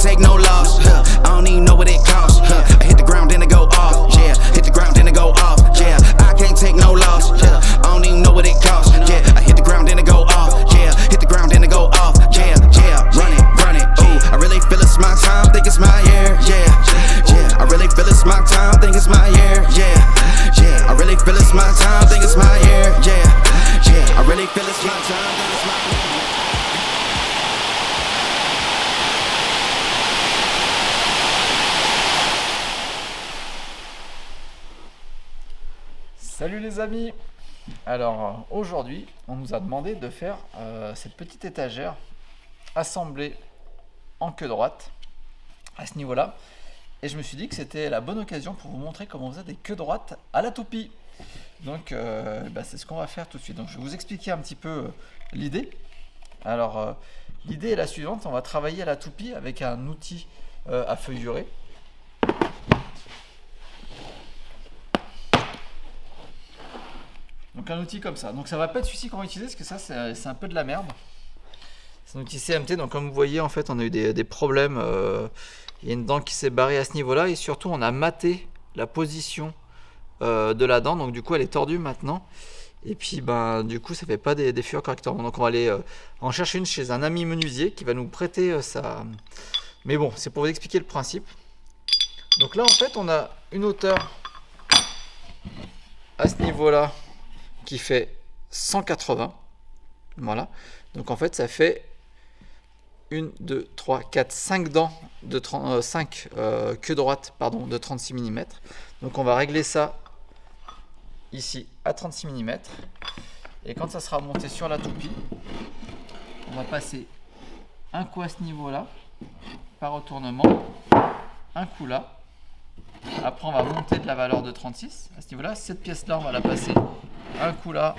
take no loss. I don't even know what it costs. I hit the ground, then I go off. Yeah, hit the ground, then I go off. Yeah, I can't take no loss. Yeah, I don't even know what it costs. Yeah, I hit the ground, then I go off. Yeah, hit the ground, then I go off. Yeah, yeah, run it. Ooh, I really feel it's my time, think it's my year. Yeah, yeah, I really feel it's my time, think it's my year. Yeah, yeah, I really feel it's my time, think it's my year. Yeah, yeah, I really feel it's my time, think it's my year. Salut les amis. Alors aujourd'hui on nous a demandé de faire cette petite étagère assemblée en queue droite à ce niveau là, et je me suis dit que c'était la bonne occasion pour vous montrer comment on faisait des queues droites à la toupie. Donc c'est ce qu'on va faire tout de suite. Donc je vais vous expliquer un petit peu l'idée. Alors l'idée est la suivante: on va travailler à la toupie avec un outil à feuillurer. Donc un outil comme ça. Donc ça va pas être celui-ci qu'on va utiliser parce que ça c'est un peu de la merde. C'est un outil CMT. Donc comme vous voyez en fait on a eu des problèmes. Il y a une dent qui s'est barrée à ce niveau-là et surtout on a maté la position de la dent. Donc du coup elle est tordue maintenant. Et puis du coup ça fait pas des fioles correctement. Donc on va aller en chercher une chez un ami menuisier qui va nous prêter ça. Mais bon, c'est pour vous expliquer le principe. Donc là en fait on a une hauteur à ce niveau-là qui fait 180. Voilà. Donc en fait ça fait 1, 2, 3, 4, 5 dents de 5 queues droites de 36 mm. Donc on va régler ça ici à 36 mm. Et quand ça sera monté sur la toupie, on va passer un coup à ce niveau-là par retournement, un coup là. Après on va monter de la valeur de 36 à ce niveau-là. Cette pièce-là on va la passer un coup là,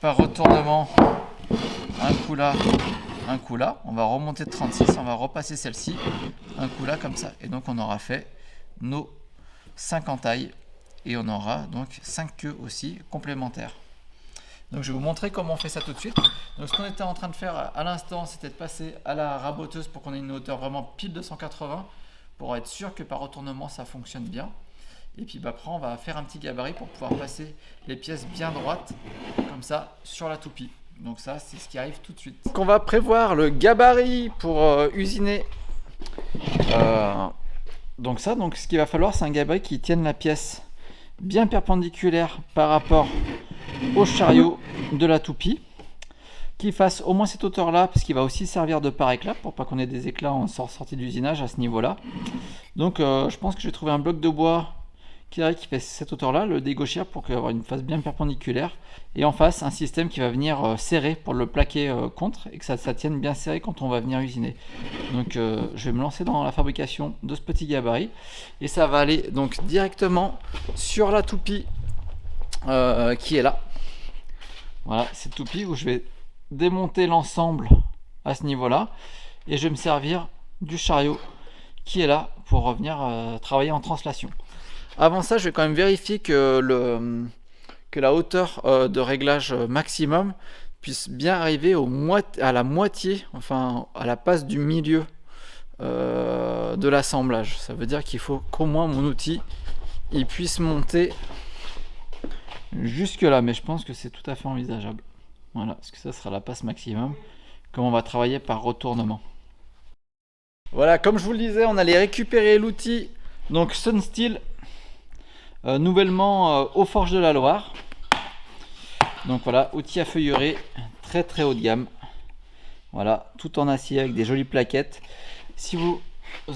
par retournement, un coup là, un coup là. On va remonter de 36, on va repasser celle-ci, un coup là comme ça. Et donc on aura fait nos 5 entailles et on aura donc 5 queues aussi complémentaires. Donc je vais vous montrer comment on fait ça tout de suite. Donc ce qu'on était en train de faire à l'instant, c'était de passer à la raboteuse pour qu'on ait une hauteur vraiment pile de 180 pour être sûr que par retournement ça fonctionne bien. Et puis après on va faire un petit gabarit pour pouvoir passer les pièces bien droites comme ça sur la toupie. Donc ça c'est ce qui arrive tout de suite. Donc on va prévoir le gabarit pour usiner. Donc ce qu'il va falloir c'est un gabarit qui tienne la pièce bien perpendiculaire par rapport au chariot de la toupie, qui fasse au moins cette hauteur là parce qu'il va aussi servir de pare-éclat pour pas qu'on ait des éclats en sortie d'usinage à ce niveau là. Donc je pense que j'ai trouvé un bloc de bois qui fait cette hauteur là, le dégauchir pour avoir une face bien perpendiculaire, et en face un système qui va venir serrer pour le plaquer contre et que ça tienne bien serré quand on va venir usiner. Donc je vais me lancer dans la fabrication de ce petit gabarit et ça va aller donc directement sur la toupie qui est là. Voilà, cette toupie où je vais démonter l'ensemble à ce niveau là et je vais me servir du chariot qui est là pour revenir travailler en translation. Avant ça, je vais quand même vérifier que la hauteur de réglage maximum puisse bien arriver à la moitié, enfin à la passe du milieu de l'assemblage. Ça veut dire qu'il faut qu'au moins mon outil il puisse monter jusque là, mais je pense que c'est tout à fait envisageable. Voilà, parce que ça sera la passe maximum, comme on va travailler par retournement. Voilà, comme je vous le disais, on allait récupérer l'outil donc Sunsteel, nouvellement aux Forges de la Loire. Donc voilà, outil à feuillerer très très haut de gamme. Voilà, tout en acier avec des jolies plaquettes. Si vous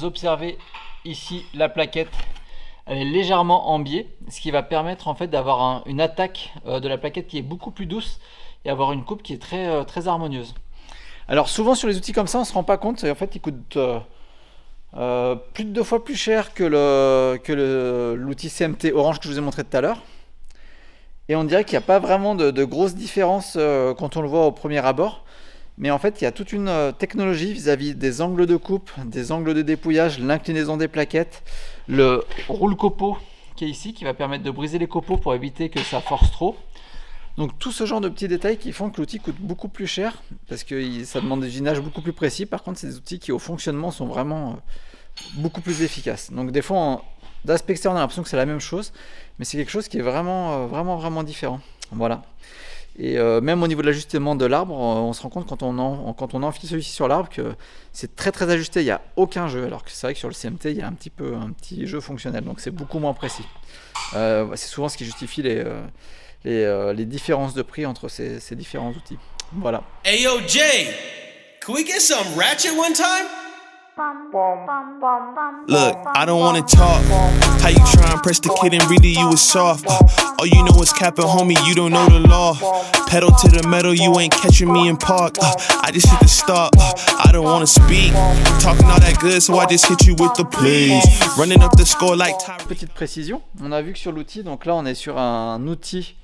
observez ici la plaquette, elle est légèrement en biais, ce qui va permettre en fait d'avoir une attaque de la plaquette qui est beaucoup plus douce et avoir une coupe qui est très, très harmonieuse. Alors souvent sur les outils comme ça on ne se rend pas compte, en fait ils coûtent plus de 2 fois plus cher que l'outil CMT Orange que je vous ai montré tout à l'heure. Et on dirait qu'il n'y a pas vraiment de grosses différences quand on le voit au premier abord. Mais en fait, il y a toute une technologie vis-à-vis des angles de coupe, des angles de dépouillage, l'inclinaison des plaquettes, le roule-copeaux qui est ici, qui va permettre de briser les copeaux pour éviter que ça force trop. Donc tout ce genre de petits détails qui font que l'outil coûte beaucoup plus cher, parce que ça demande des usages beaucoup plus précis. Par contre, c'est des outils qui au fonctionnement sont vraiment beaucoup plus efficaces. Donc des fois, d'aspect extérieur, on a l'impression que c'est la même chose, mais c'est quelque chose qui est vraiment différent. Voilà. Et même au niveau de l'ajustement de l'arbre, on se rend compte quand on enfile celui-ci sur l'arbre que c'est très ajusté, il n'y a aucun jeu, alors que c'est vrai que sur le CMT il y a un petit jeu fonctionnel, donc c'est beaucoup moins précis. C'est souvent ce qui justifie les différences de prix entre ces différents outils. Voilà. Hey yo Jay, can we get some ratchet one time? Look, I don't wanna talk. How you try and press the kid and really you was soft. All you know is capping, homie, you don't know the law. Pedal to the metal, you ain't catching me in park. I just hit the stop. I don't wanna speak. Talking all that good, so I just hit you with the please. Running up the score like Petite précision, on a vu que sur l'outil, donc là on est sur un outil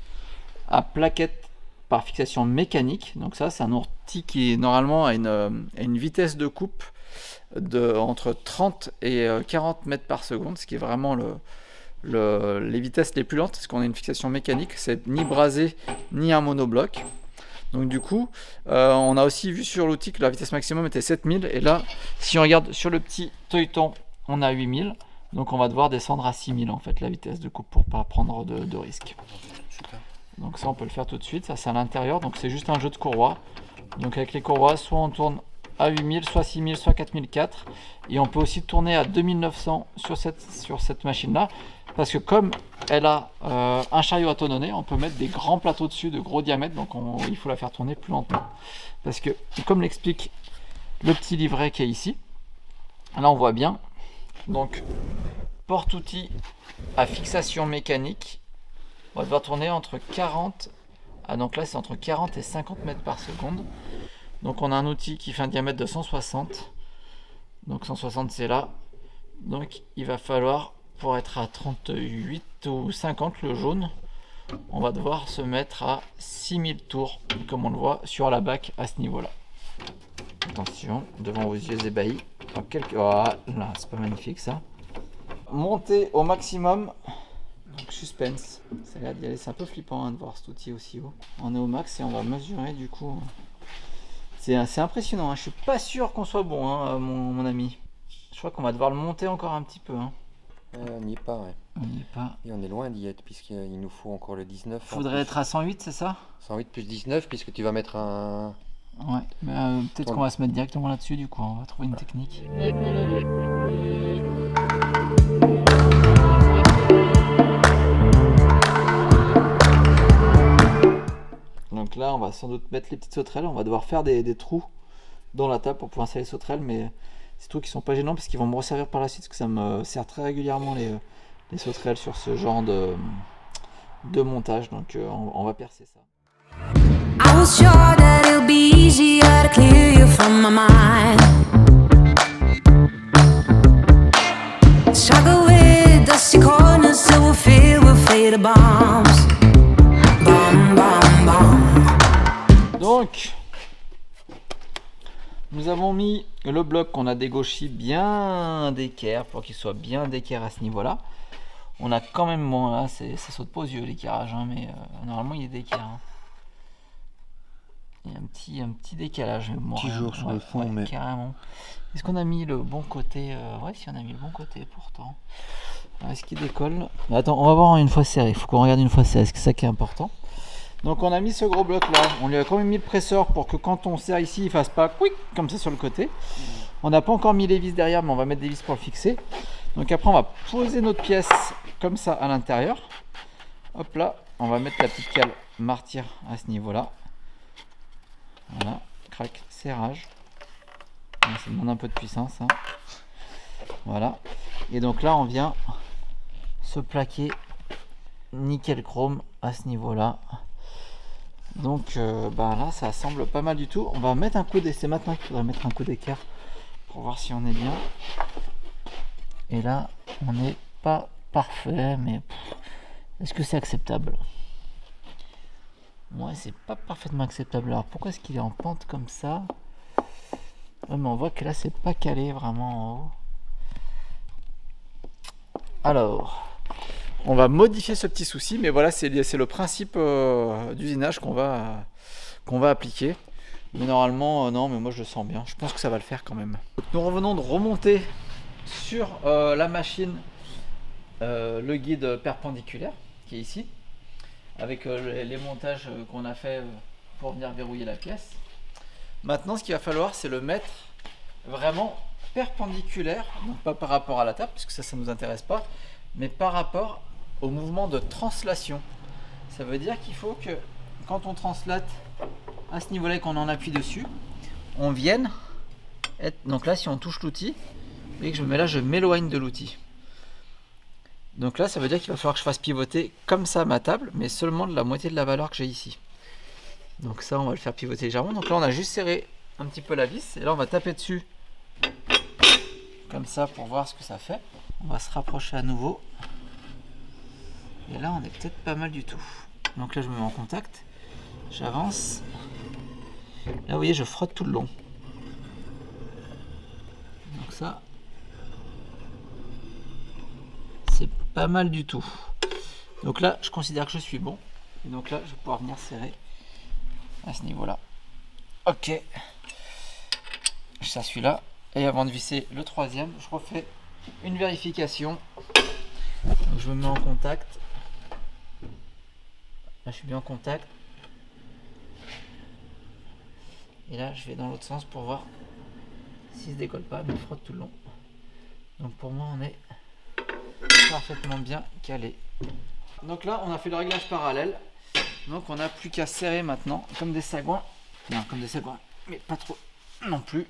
à plaquette par fixation mécanique. Donc ça, c'est un outil qui normalement a une vitesse de coupe entre 30 et 40 mètres par seconde, ce qui est vraiment les vitesses les plus lentes, parce qu'on a une fixation mécanique, c'est ni brasé ni un monobloc. Donc du coup, on a aussi vu sur l'outil que la vitesse maximum était 7000, et là, si on regarde sur le petit Toyeton, on a 8000, donc on va devoir descendre à 6000 en fait la vitesse de coupe pour pas prendre de risques. Donc ça on peut le faire tout de suite, ça c'est à l'intérieur, donc c'est juste un jeu de courroies. Donc avec les courroies, soit on tourne à 8000, soit 6000, soit 4004, et on peut aussi tourner à 2900 sur cette machine là, parce que comme elle a un chariot à tonneau, on peut mettre des grands plateaux dessus de gros diamètre, donc il faut la faire tourner plus lentement, parce que comme l'explique le petit livret qui est ici, là on voit bien, donc porte-outil à fixation mécanique, on va devoir tourner entre 40, donc là c'est entre 40 et 50 mètres par seconde. Donc on a un outil qui fait un diamètre de 160, donc 160 c'est là, donc il va falloir, pour être à 38 ou 50 le jaune, on va devoir se mettre à 6000 tours, comme on le voit sur la bac à ce niveau là. Attention, devant vos yeux ébahis, voilà, c'est pas magnifique ça. Monter au maximum, donc suspense, c'est un peu flippant de voir cet outil aussi haut. On est au max et on va mesurer du coup. C'est impressionnant, hein. Je suis pas sûr qu'on soit bon, hein, mon ami. Je crois qu'on va devoir le monter encore un petit peu. Hein. On n'y est pas, ouais. On n'y est pas. Et on est loin d'y être, puisqu'il nous faut encore le 19. Faudrait être à 108, c'est ça? 108 plus 19, puisque tu vas mettre un... Ouais, mais peut-être qu'on va se mettre directement là-dessus, du coup, on va trouver une technique. Donc là, on va sans doute mettre les petites sauterelles. On va devoir faire des trous dans la table pour pouvoir installer les sauterelles, mais ces trous qui sont pas gênants parce qu'ils vont me resservir par la suite, parce que ça me sert très régulièrement les sauterelles sur ce genre de montage. Donc on va percer ça. I was sure that it'll be easier to clear you from my mind. Struggle with dusty corners till we're filled with faded bombs. Bomb, bomb, bomb. Donc, nous avons mis le bloc qu'on a dégauché bien d'équerre pour qu'il soit bien d'équerre à ce niveau-là. On a quand même, bon là, ça saute pas aux yeux l'équerrage, hein, mais normalement il est d'équerre. Hein. Il y a un petit décalage. Bon, Petit jour sur le fond, mais... Carrément. Est-ce qu'on a mis le bon côté Ouais, si on a mis le bon côté pourtant. Est-ce qu'il décolle? Attends, on va voir une fois serré. Il faut qu'on regarde une fois serré. C'est ça qui est important. Donc on a mis ce gros bloc là. On lui a quand même mis le presseur pour que quand on serre ici, il fasse pas quick comme ça sur le côté. On n'a pas encore mis les vis derrière, mais on va mettre des vis pour le fixer. Donc après, on va poser notre pièce comme ça à l'intérieur. Hop là, on va mettre la petite cale martyr à ce niveau-là. Voilà, crac, serrage. Ça demande un peu de puissance. Hein. Voilà. Et donc là, on vient se plaquer nickel chrome à ce niveau-là. Donc là, ça semble pas mal du tout. On va mettre un coup d'essai. C'est maintenant qu'il faudrait mettre un coup d'équerre pour voir si on est bien. Et là, on n'est pas parfait, mais est-ce que c'est acceptable? Ouais, c'est pas parfaitement acceptable. Alors pourquoi est-ce qu'il est en pente comme ça? Ouais, mais on voit que là c'est pas calé vraiment en haut. Alors, On va modifier ce petit souci, mais voilà, c'est le principe d'usinage qu'on va appliquer. Mais normalement, non, mais moi je le sens bien. Je pense que ça va le faire quand même. Nous revenons de remonter sur la machine le guide perpendiculaire qui est ici, avec les montages qu'on a fait pour venir verrouiller la pièce. Maintenant, ce qu'il va falloir, c'est le mettre vraiment perpendiculaire, donc pas par rapport à la table, puisque ça ne nous intéresse pas, mais par rapport au mouvement de translation. Ça veut dire qu'il faut que quand on translate à ce niveau-là et qu'on en appuie dessus, on vienne être... Donc là, si on touche l'outil, vous voyez que je me mets là, je m'éloigne de l'outil. Donc là, ça veut dire qu'il va falloir que je fasse pivoter comme ça ma table, mais seulement de la moitié de la valeur que j'ai ici. Donc ça, on va le faire pivoter légèrement. Donc là, on a juste serré un petit peu la vis, et là, on va taper dessus comme ça pour voir ce que ça fait. On va se rapprocher à nouveau. Et là, on est peut-être pas mal du tout. Donc là, je me mets en contact. J'avance. Là, vous voyez, je frotte tout le long. Donc ça, c'est pas mal du tout. Donc là, je considère que je suis bon. Et donc là, je vais pouvoir venir serrer à ce niveau-là. Ok. Je serre celui-là. Et avant de visser le troisième, je refais une vérification. Donc je me mets en contact. Là, je suis bien en contact. Et là, je vais dans l'autre sens pour voir s'il ne se décolle pas, mais il frotte tout le long. Donc pour moi, on est parfaitement bien calé. Donc là, on a fait le réglage parallèle. Donc on n'a plus qu'à serrer maintenant, comme des sagouins. Non, comme des sagouins, mais pas trop non plus.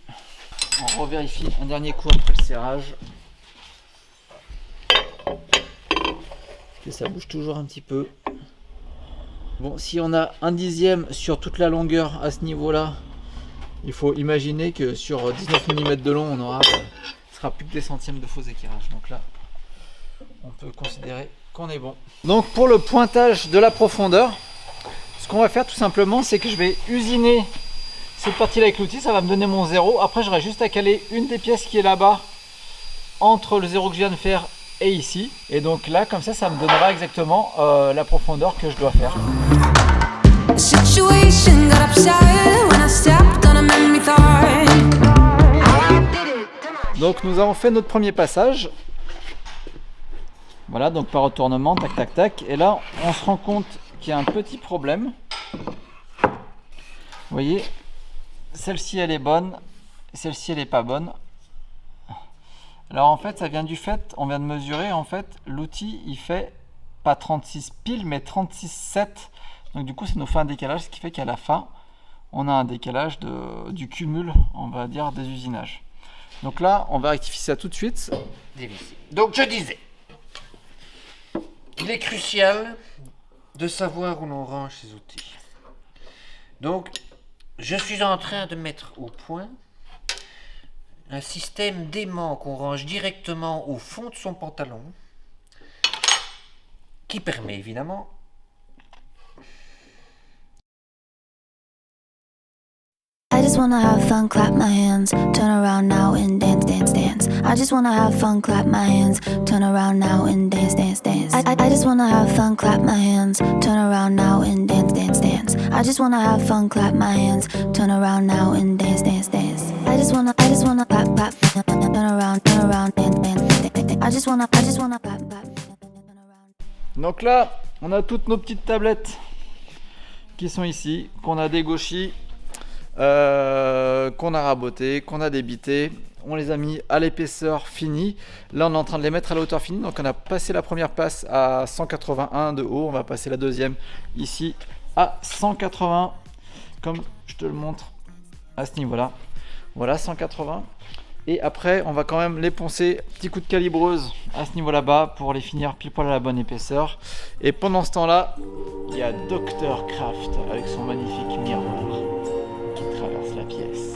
On revérifie un dernier coup après le serrage. Et ça bouge toujours un petit peu. Bon, si on a un dixième sur toute la longueur à ce niveau-là, il faut imaginer que sur 19 mm de long, on aura, ce sera plus que des centièmes de faux équirages. Donc là, on peut considérer qu'on est bon. Donc pour le pointage de la profondeur, ce qu'on va faire tout simplement, c'est que je vais usiner cette partie-là avec l'outil, ça va me donner mon 0. Après, j'aurai juste à caler une des pièces qui est là-bas entre le 0 que je viens de faire et ici. Et donc là, comme ça me donnera exactement la profondeur que je dois faire. Donc nous avons fait notre premier passage. Voilà, donc par retournement, tac tac tac. Et là, on se rend compte qu'il y a un petit problème. Vous voyez, celle-ci elle est bonne, celle-ci elle est pas bonne. Alors en fait, ça vient du fait, on vient de mesurer, en fait, l'outil il fait pas 36 piles, mais 36,7. Donc du coup, ça nous fait un décalage, ce qui fait qu'à la fin, on a un décalage du cumul, on va dire, des usinages. Donc là, on va rectifier ça tout de suite. Donc je disais, il est crucial de savoir où l'on range ses outils. Donc, je suis en train de mettre au point un système d'aimant qu'on range directement au fond de son pantalon, qui permet évidemment I just wanna have fun, clap my hands, turn around now and dance, dance, dance. I just wanna have fun, clap my hands, turn around now and dance, dance, dance. I just wanna have fun, clap my hands, turn around now and dance, dance, dance. I just wanna have fun, clap my hands, turn around now and dance, dance, dance. I just wanna clap, clap, turn around, dance, dance, dance. I just wanna clap, clap, turn around. Donc là, on a toutes nos petites tablettes qui sont ici, qu'on a dégauchies, qu'on a rabotées, qu'on a débitées. On les a mis à l'épaisseur finie. Là, on est en train de les mettre à la hauteur finie. Donc, on a passé la première passe à 181 de haut. On va passer la deuxième ici à 180, comme je te le montre à ce niveau-là. Voilà, 180. Et après, on va quand même les poncer, petit coup de calibreuse à ce niveau là-bas pour les finir pile poil à la bonne épaisseur. Et pendant ce temps-là, il y a Dr Craft avec son magnifique miroir qui traverse la pièce.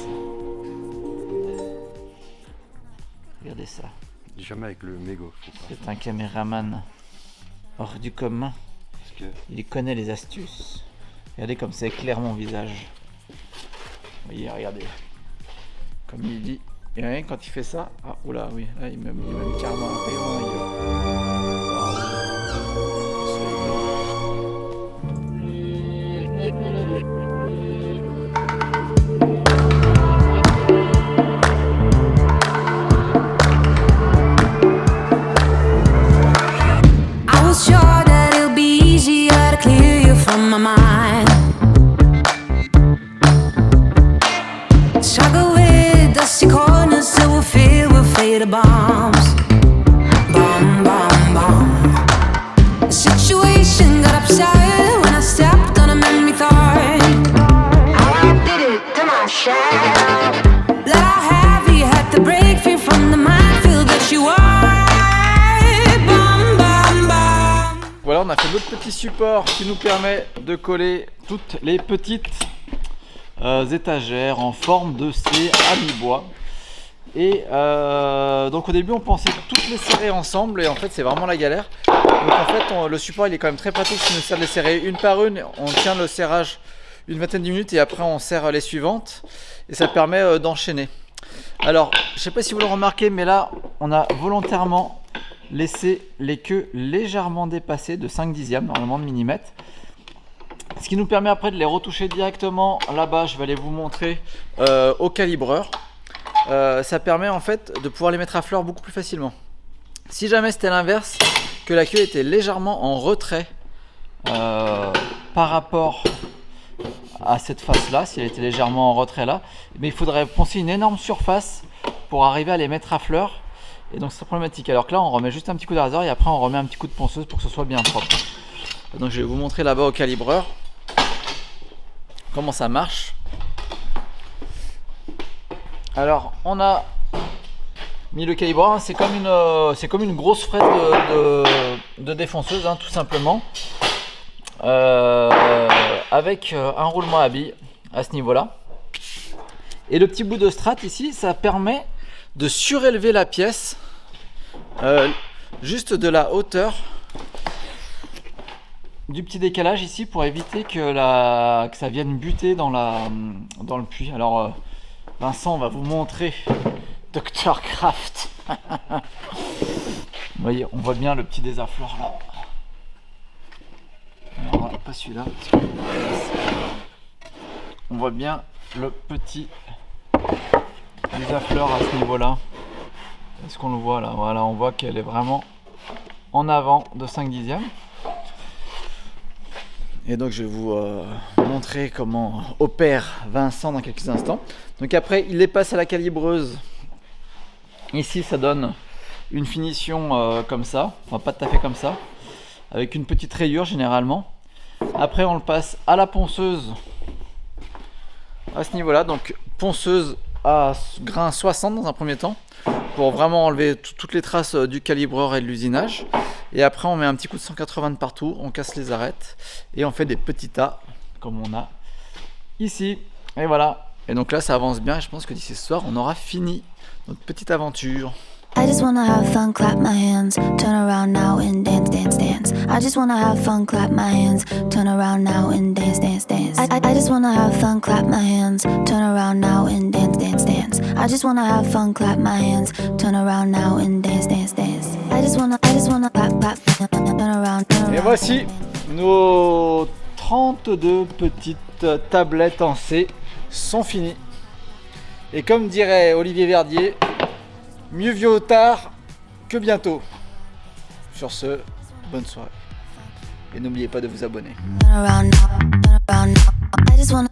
Regardez ça. Jamais avec le mégot. C'est un caméraman hors du commun. Parce que Il connaît les astuces. Regardez comme ça éclaire mon visage. Vous voyez, regardez. Comme il dit. Et rien, quand il fait ça, ah oula, oui, là il me met carrément un rayon dans la gueule. Waouh. d'autres petits supports qui nous permet de coller toutes les petites étagères en forme de C à mi-bois. Et donc au début on pensait toutes les serrer ensemble et en fait c'est vraiment la galère. Donc en fait le support il est quand même très pratique si on essaie de les serrer une par une. On tient le serrage une vingtaine de minutes et après on serre les suivantes et ça permet d'enchaîner. Alors je sais pas si vous le remarquez mais là on a volontairement laissé les queues légèrement dépassées de 5 dixièmes normalement de millimètre. Ce qui nous permet après de les retoucher directement là-bas. Je vais aller vous montrer au calibreur. Ça permet en fait de pouvoir les mettre à fleur beaucoup plus facilement. Si jamais c'était l'inverse, que la queue était légèrement en retrait par rapport à cette face là, si elle était légèrement en retrait là, mais il faudrait poncer une énorme surface pour arriver à les mettre à fleur et donc c'est problématique. Alors que là on remet juste un petit coup de rasoir et après on remet un petit coup de ponceuse pour que ce soit bien propre. Donc je vais vous montrer là-bas au calibreur comment ça marche. Alors on a mis le calibreur, hein, c'est comme une grosse fraise de défonceuse, hein, tout simplement, avec un roulement à billes à ce niveau-là. Et le petit bout de strat ici, ça permet de surélever la pièce juste de la hauteur du petit décalage ici pour éviter que ça vienne buter dans le puits. Alors Vincent va vous montrer Dr Craft. Vous voyez, on voit bien le petit désaffleur là. Alors, pas celui-là. On voit bien le petit désaffleur à ce niveau-là. Est-ce qu'on le voit là? Voilà, on voit qu'elle est vraiment en avant de 5 dixièmes. Et donc je vais vous montrer comment opère Vincent dans quelques instants. Donc après il les passe à la calibreuse. Ici ça donne une finition comme ça, enfin pas tout à fait comme ça, avec une petite rayure généralement. Après on le passe à la ponceuse à ce niveau là, donc ponceuse à grain 60 dans un premier temps pour vraiment enlever toutes les traces du calibreur et de l'usinage. Et après on met un petit coup de 180 de partout, on casse les arêtes et on fait des petits tas comme on a ici. Et voilà. Et donc là ça avance bien et je pense que d'ici ce soir on aura fini notre petite aventure. I just wanna have fun, clap my hands, turn around now and dance, dance, dance. I just wanna have fun, clap my hands, turn around now and dance, dance, dance. I just wanna have fun, clap my hands, turn around now and dance, dance, dance. I just wanna have fun, clap my hands, turn around now and dance, dance, dance. I just wanna clap, clap, turn around, turn around. Et voici nos 32 petites tablettes en C sont finies. Et comme dirait Olivier Verdier, mieux vaut tard que bientôt. Sur ce, bonne soirée. Et n'oubliez pas de vous abonner. Turn around now, turn around now. I just wanna